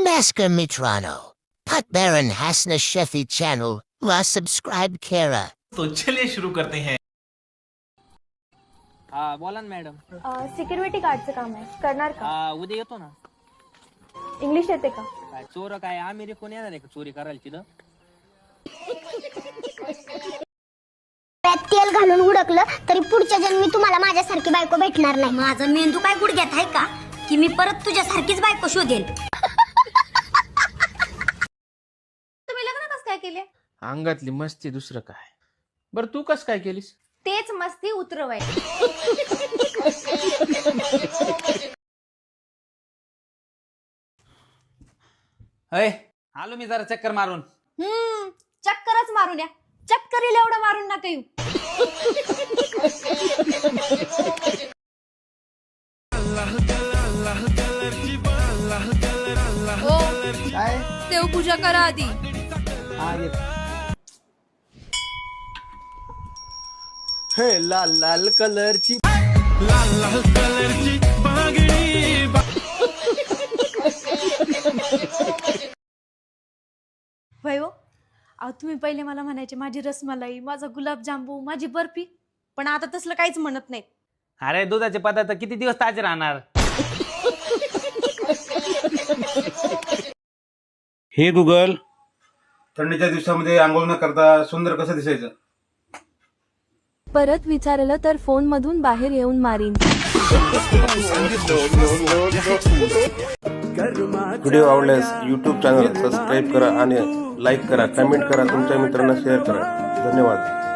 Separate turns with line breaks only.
नमस्कार मित्रांनो, पटबरन हसन शेफी चैनल ला सब्सक्राइब करा।
तो चलिए शुरू करते हैं।
हा बोला ना मॅडम.
सिक्युरिटी गार्डचं काम आहे, करणार का?
उद्या येतो ना.
इंग्लिश येते का?
काय चोर काय आम्ही कोण येणार आहे का चोरी करायला तिथं?
तेल घालून हुडकलं तरी पुढच्या जन्मी तुम्हाला माझ्यासारखी बायको भेटणार नाही. माझा मेंदू काय गुडघ्यात आहे का की मी परत तुझ्यासारखीच बायको शोधेल?
तुम्ही लग्न कसं काय केले?
अंगातली मस्ती दुसरं काय. बरं तू कस काय केलीस?
तेच मस्ती उतरवाय.
अय आलो मी जरा चक्कर मारून.
चक्करच मारून या. चक्कर येईल एवढं मारून नका येऊ.
देवपूजा करा आधी.
हे लाल लाल कलरची
भाई हो, अहो तुम्ही पहिले मला म्हणायचे माझी रसमलाई, माझा गुलाबजांबू, माझी बर्फी, पण आता तसलं काहीच म्हणत नाहीत.
अरे दुधाचे पदार्थ किती दिवस ताजे राहणार?
हे गुगल, थंडीच्या दिवसामध्ये आंघोळ न करता सुंदर कसं दिसायचं?
परत विचारलं तर फोन मधून बाहेर येऊन मारीन.
व्हिडिओ आवडल्यास यूट्यूब चॅनल सबस्क्राईब करा आणि लाईक करा, कमेंट करा, तुमच्या मित्रांना शेअर करा. धन्यवाद.